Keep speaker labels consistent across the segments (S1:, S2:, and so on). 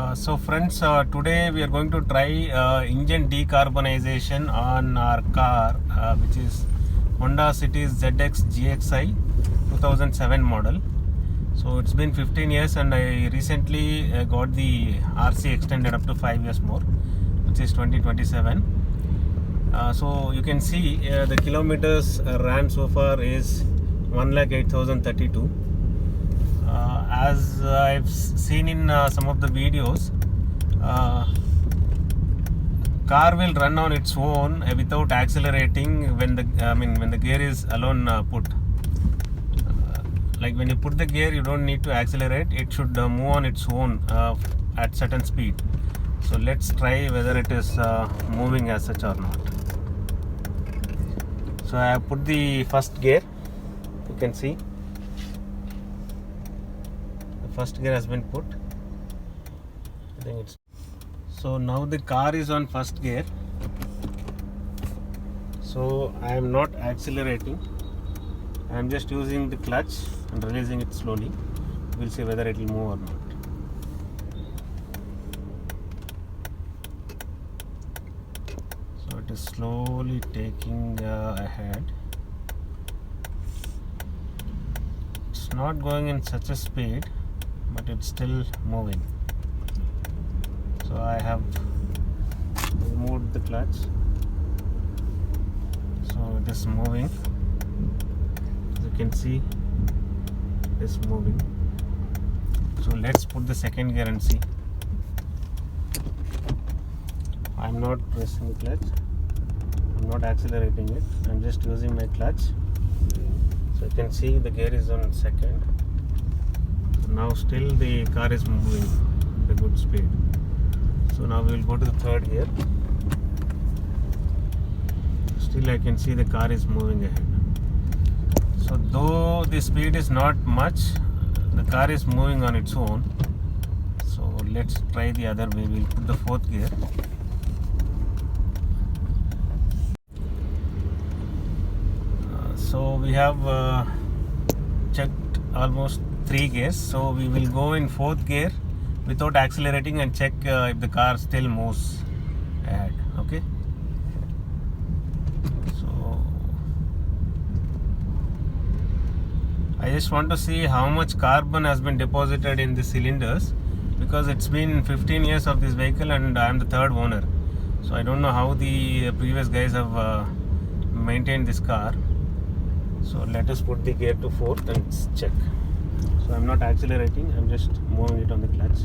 S1: So friends, today we are going to try engine decarbonization on our car, which is Honda City's ZX GXI 2007 model. So it's been 15 years and I recently got the RC extended up to 5 years more, which is 2027. So you can see the kilometers ran so far is 1,08,032. As I've seen in some of the videos, car will run on its own without accelerating when the gear is alone put. Like when you put the gear, you don't need to accelerate. It should move on its own at certain speed. So let's try whether it is moving as such or not. So I have put the first gear. You can see first gear has been put. I think it's so now the car is on first gear, so I am not accelerating. I am just using the clutch and releasing it slowly. We'll see whether it will move or not. So it is slowly taking ahead. It's not going in such a speed, but it's still moving. So I have removed the clutch, so it is moving. As you can see, it is moving. So let's put the second gear and see. I'm not pressing the clutch, I'm not accelerating it, I'm just using my clutch. So you can see the gear is on second. Now still the car is moving at a good speed. So now we will go to the third gear. Still I can see the car is moving ahead. So though the speed is not much, the car is moving on its own. So let's try the other way. We'll put the fourth gear. So we have checked almost 3 gears, so we will go in fourth gear without accelerating and check if the car still moves ahead. Okay, so I just want to see how much carbon has been deposited in the cylinders, because it's been 15 years of this vehicle and I am the third owner, so I don't know how the previous guys have maintained this car. So let us put the gear to fourth and check. So I'm not accelerating, I'm just moving it on the clutch.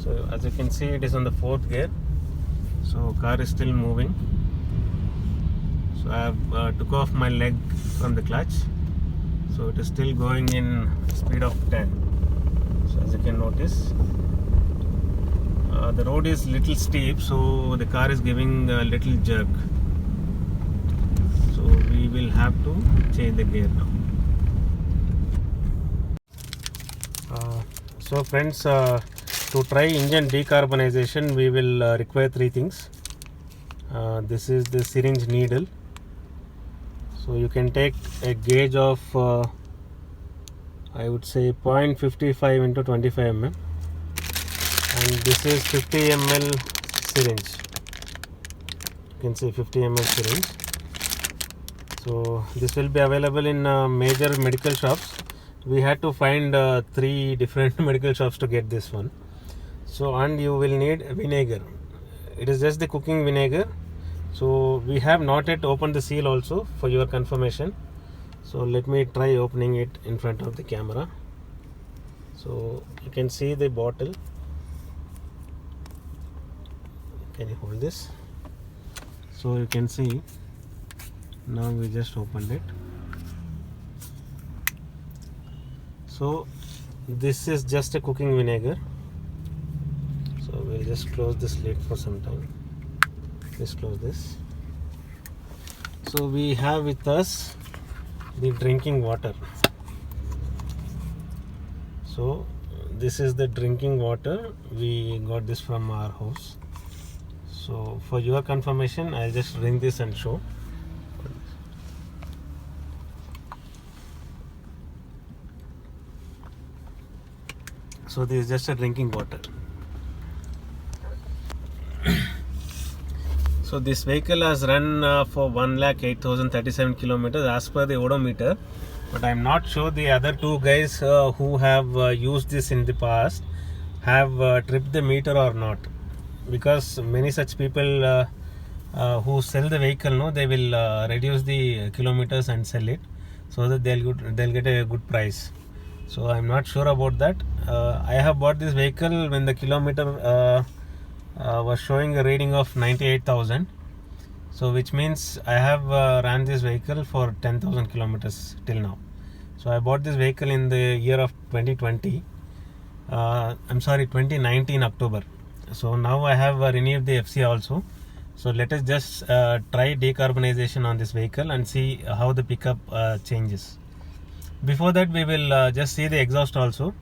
S1: So as you can see, it is on the fourth gear. So car is still moving. So I have took off my leg from the clutch. So it is still going in speed of 10. So as you can notice, the road is little steep, so the car is giving a little jerk. So we will have to change the gear now. So friends, to try engine decarbonization, we will require 3 things. This is the syringe needle. So you can take a gauge of I would say 0.55 into 25 mm, and this is 50 ml syringe. You can see 50 ml syringe. So this will be available in major medical shops. We had to find 3 different medical shops to get this one. So, and you will need vinegar. It is just the cooking vinegar. So we have not yet opened the seal also, for your confirmation. So let me try opening it in front of the camera. So you can see the bottle. Can you hold this? So you can see, now we just opened it. So this is just a cooking vinegar. So we'll just close this lid for some time. Just close this. So we have with us the drinking water. So this is the drinking water. We got this from our house. So for your confirmation, I'll just drink this and show. So this is just a drinking water. So this vehicle has run for 1,08,037 kilometers as per the odometer, but I'm not sure the other two guys who have used this in the past have tripped the meter or not, because many such people who sell the vehicle, no, they will reduce the kilometers and sell it so that they'll get a good price. So I'm not sure about that. I have bought this vehicle when the kilometer was showing a reading of 98,000. So which means I have ran this vehicle for 10,000 kilometers till now. So I bought this vehicle in the year of 2020. I'm sorry, 2019 October. So now I have renewed the FC also. So let us just try decarbonization on this vehicle and see how the pickup changes. Before that, we will just see the exhaust also.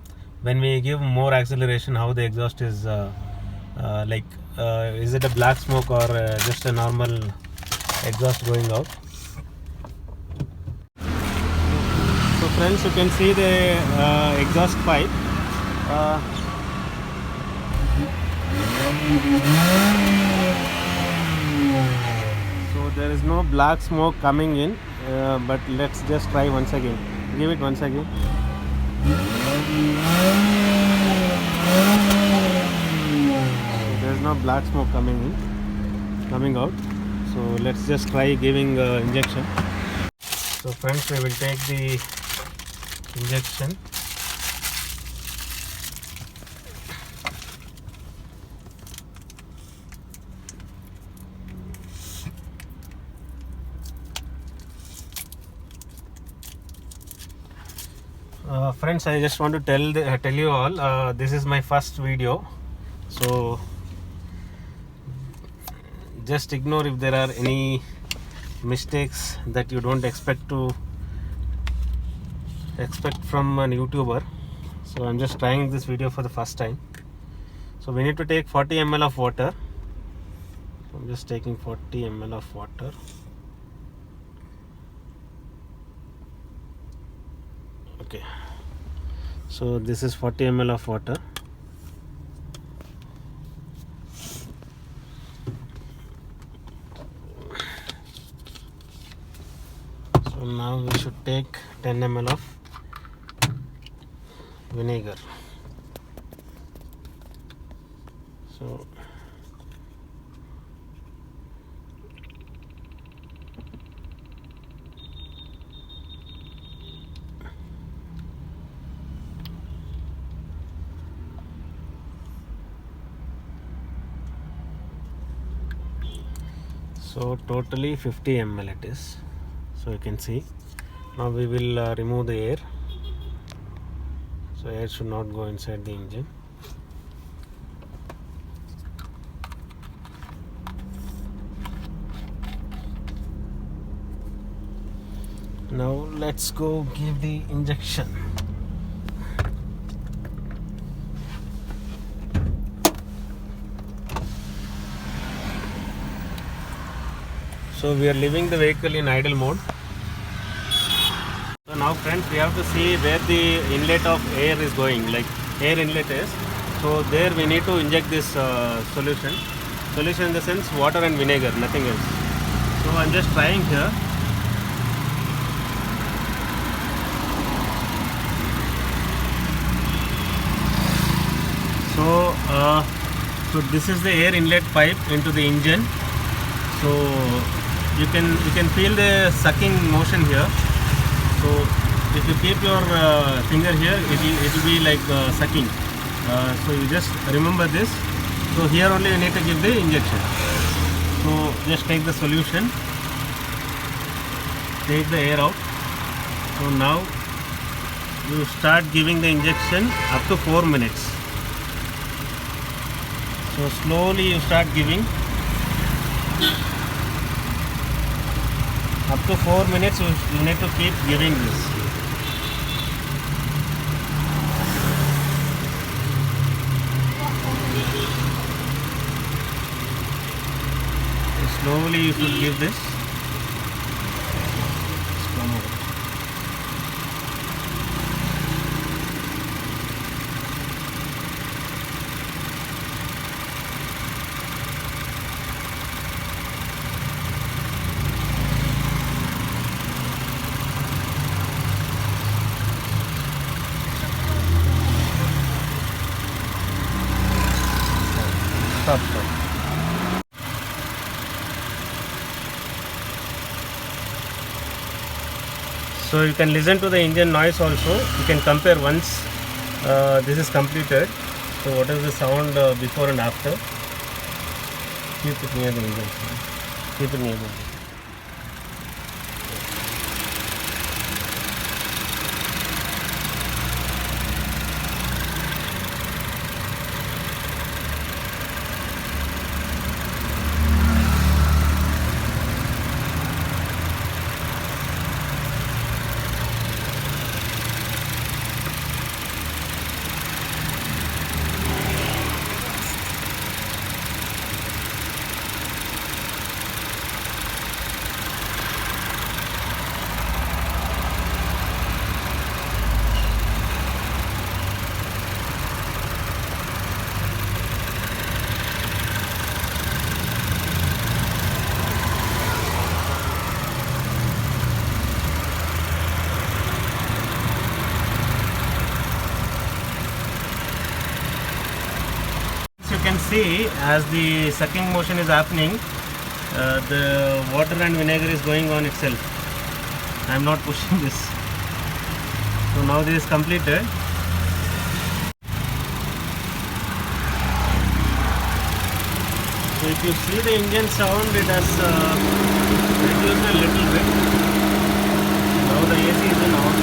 S1: When we give more acceleration, how the exhaust is is it a black smoke or just a normal exhaust going out. So friends, you can see the exhaust pipe. So there is no black smoke coming in, but let's just try once again. Give it once again. There is no black smoke coming out. So let's just try giving injection. So friends, we will take the injection. Friends, I just want to tell you all, this is my first video, so just ignore if there are any mistakes that you don't expect from an YouTuber. So I'm just trying this video for the first time. So we need to take 40 ml of water. I'm just taking 40 ml of water. Okay, so this is 40 ml of water. So now we should take 10 ml of vinegar. So totally 50 ml it is. So you can see. Now we will remove the air. So air should not go inside the engine. Now let's go give the injection. So we are leaving the vehicle in idle mode. So now friends, we have to see where the inlet of air is going, like air inlet is. So there we need to inject this solution in the sense water and vinegar, nothing else. So I'm just trying here. So this is the air inlet pipe into the engine. So you can feel the sucking motion here. So if you keep your finger here, it will be like sucking. So you just remember this. So here only you need to give the injection. So just take the solution, take the air out. So now you start giving the injection up to 4 minutes. So slowly you start giving. Up to 4 minutes you need to keep giving this. So slowly you should give this. Stop. So you can listen to the engine noise also. You can compare once this is completed. So what is the sound before and after? Keep it near the engine. Keep it near the engine. You can see as the sucking motion is happening, the water and vinegar is going on itself. I am not pushing this. So now this is completed. So if you see the engine sound, it has reduced a little bit. Now the AC is on.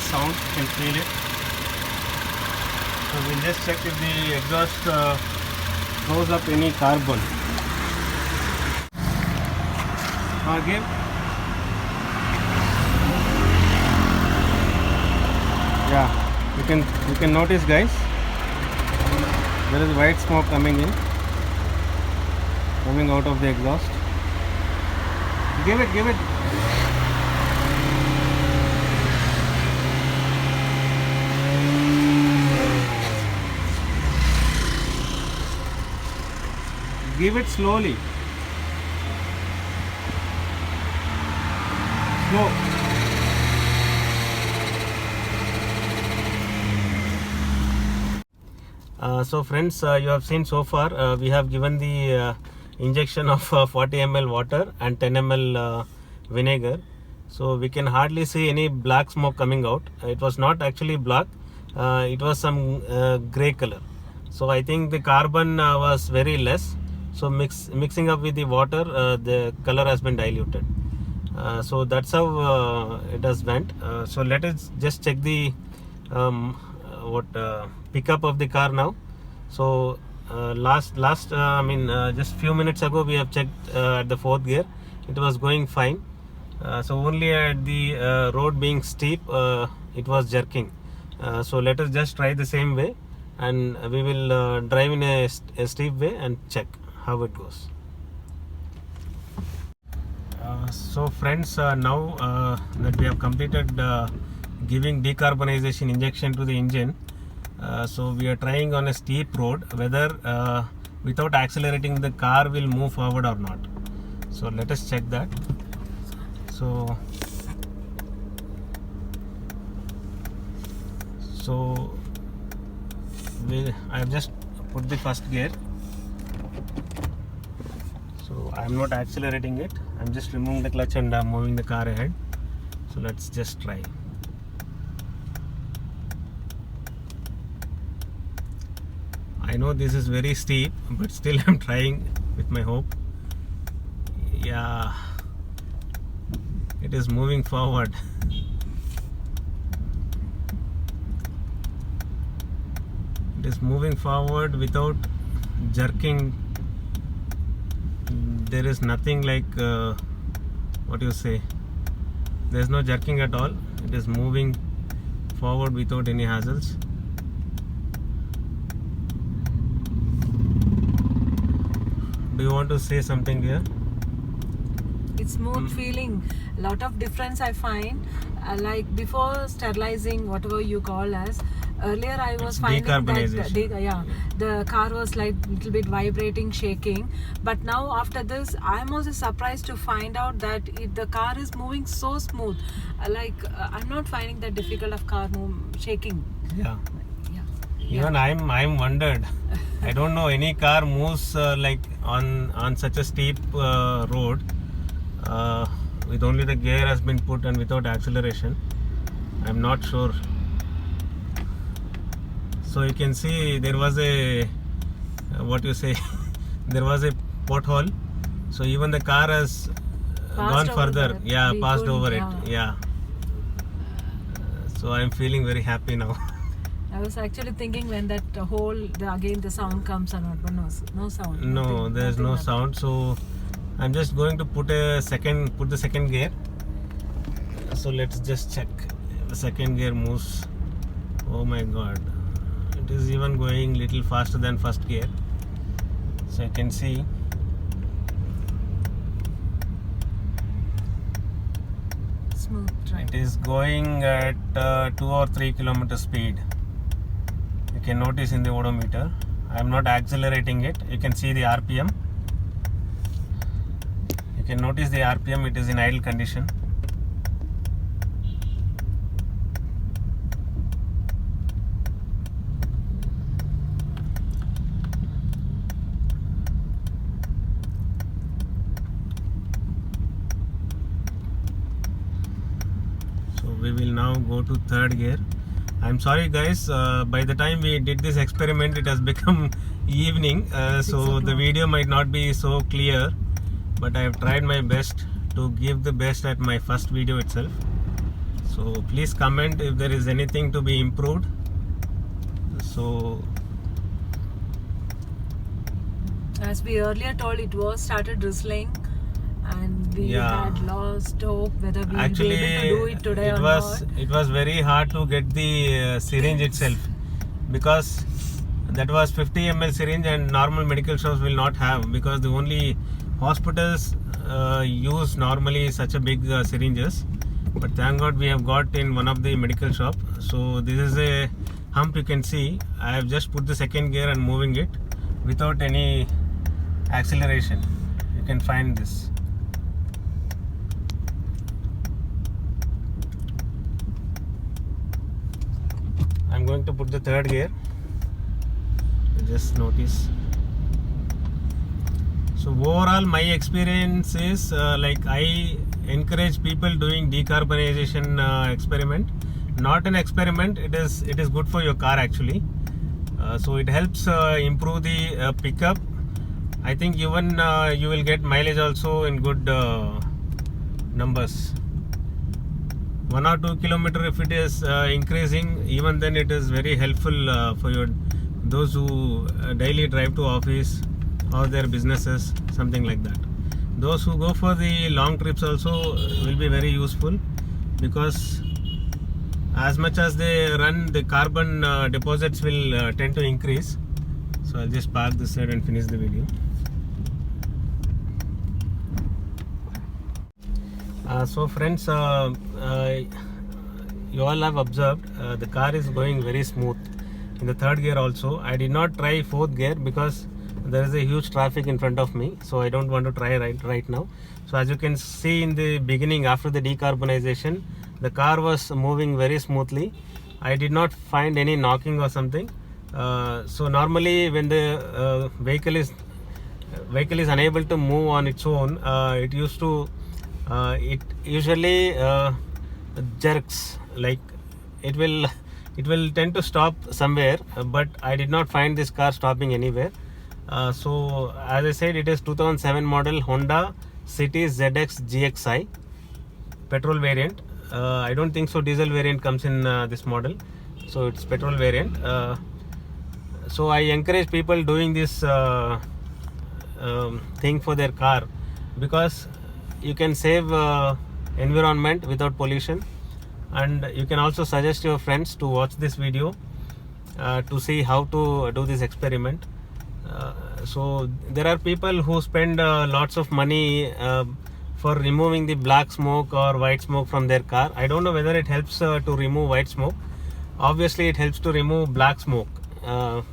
S1: Sound, you can feel it. So we'll just check if the exhaust throws up any carbon. Again. Yeah, you can notice, guys, there is white smoke coming out of the exhaust. Give it. Give it slowly. Slow. So friends, you have seen so far we have given the injection of 40 ml water and 10 ml vinegar. So we can hardly see any black smoke coming out. It was not actually black. It was some grey color. So I think the carbon was very less. So mixing up with the water, the color has been diluted. So that's how it has went. So let us just check the pickup of the car now. So just few minutes ago we have checked at the 4th gear. It was going fine. So only at the road being steep, it was jerking. So let us just try the same way, and we will drive in a steep way and check how it goes. So friends, now that we have completed giving decarbonization injection to the engine, so we are trying on a steep road whether without accelerating the car will move forward or not. So let us check that. So I have just put the first gear. So I am not accelerating it. I am just removing the clutch and moving the car ahead. So let's just try. I know this is very steep, but still I'm trying with my hope. Yeah, it is moving forward. It is moving forward without jerking. There is nothing like what you say. There is no jerking at all. It is moving forward without any hassles. Do you want to say something here?
S2: It's smooth feeling. Lot of difference I find. Like before sterilizing, whatever you call as, Earlier I was
S1: It's
S2: finding that
S1: decarbonization.
S2: the car was like little bit vibrating, shaking. But now after this, I'm also surprised to find out that the car is moving so smooth. I'm not finding that difficult of car shaking.
S1: Yeah.
S2: Yeah.
S1: Even I'm wondered. I don't know any car moves like on such a steep road with only the gear has been put and without acceleration. I'm not sure. So you can see there was a what you say there was a pothole. So even the car has gone further.
S2: There.
S1: Yeah,
S2: We
S1: passed
S2: couldn't,
S1: over it. Yeah. So I'm feeling very happy now.
S2: I was actually thinking when that again the sound comes or not, but no sound.
S1: No,
S2: nothing,
S1: there's no
S2: nothing.
S1: sound. So I'm just going to put the second gear. So let's just check. The second gear moves. Oh my god. It is even going little faster than first gear. So you can see
S2: Smooth drive.
S1: it is going at 2 or 3 kilometer speed. You can notice in the odometer. I am not accelerating it. You can see the RPM. You can notice the RPM. It is in idle condition. So we will now go to third gear. I'm sorry guys, by the time we did this experiment it has become evening, so the video might not be so clear, but I have tried my best to give the best at my first video itself. So please comment if there is anything to be improved. So
S2: as we earlier told, it was started drizzling and we had lost hope whether we will be able to do it today or not.
S1: It was very hard to get the syringe itself, because that was 50 ml syringe and normal medical shops will not have, because the only hospitals use normally such a big syringes. But thank God we have got in one of the medical shop. So this is a hump, you can see. I have just put the second gear and moving it without any acceleration. You can find this. I'm going to put the third gear. Just notice. So overall my experience is like I encourage people doing decarbonization experiment. Not an experiment, it is good for your car actually. So it helps improve the pickup. I think even you will get mileage also in good numbers. 1 or 2 kilometer if it is increasing, even then it is very helpful for those who daily drive to office or their businesses, something like that. Those who go for the long trips also will be very useful, because as much as they run, the carbon deposits will tend to increase. So I'll just park this side and finish the video. So friends, you all have observed the car is going very smooth in the third gear also. I did not try fourth gear because there is a huge traffic in front of me, so I don't want to try right now. So as you can see in the beginning, after the decarbonization, the car was moving very smoothly. I did not find any knocking or something. So normally when the vehicle is unable to move on its own, it usually jerks, like it will tend to stop somewhere, but I did not find this car stopping anywhere. So as I said, it is 2007 model Honda City ZX GXI petrol variant. I don't think so diesel variant comes in this model, so it's petrol variant. So I encourage people doing this thing for their car, because you can save environment without pollution, and you can also suggest your friends to watch this video to see how to do this experiment. So there are people who spend lots of money for removing the black smoke or white smoke from their car. I don't know whether it helps to remove white smoke, obviously it helps to remove black smoke.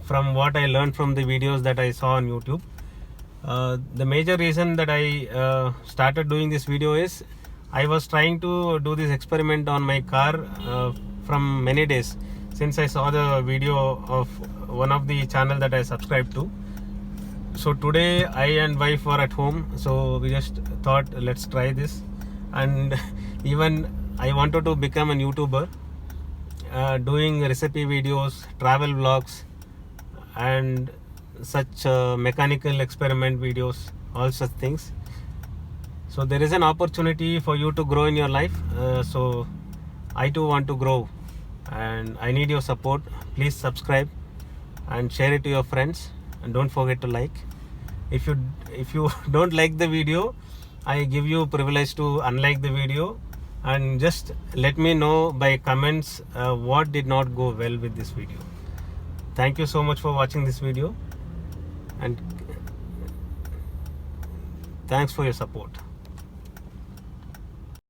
S1: From what I learned from the videos that I saw on YouTube, the major reason that I started doing this video is I was trying to do this experiment on my car from many days, since I saw the video of one of the channel that I subscribed to. So today I and wife were at home, so we just thought let's try this. And even I wanted to become a YouTuber, doing recipe videos, travel vlogs, and such mechanical experiment videos, all such things. So there is an opportunity for you to grow in your life. So I too want to grow, and I need your support. Please subscribe and share it to your friends, and don't forget to like. If you don't like the video, I give you privilege to unlike the video, and just let me know by comments what did not go well with this video. Thank you so much for watching this video, and thanks for your support.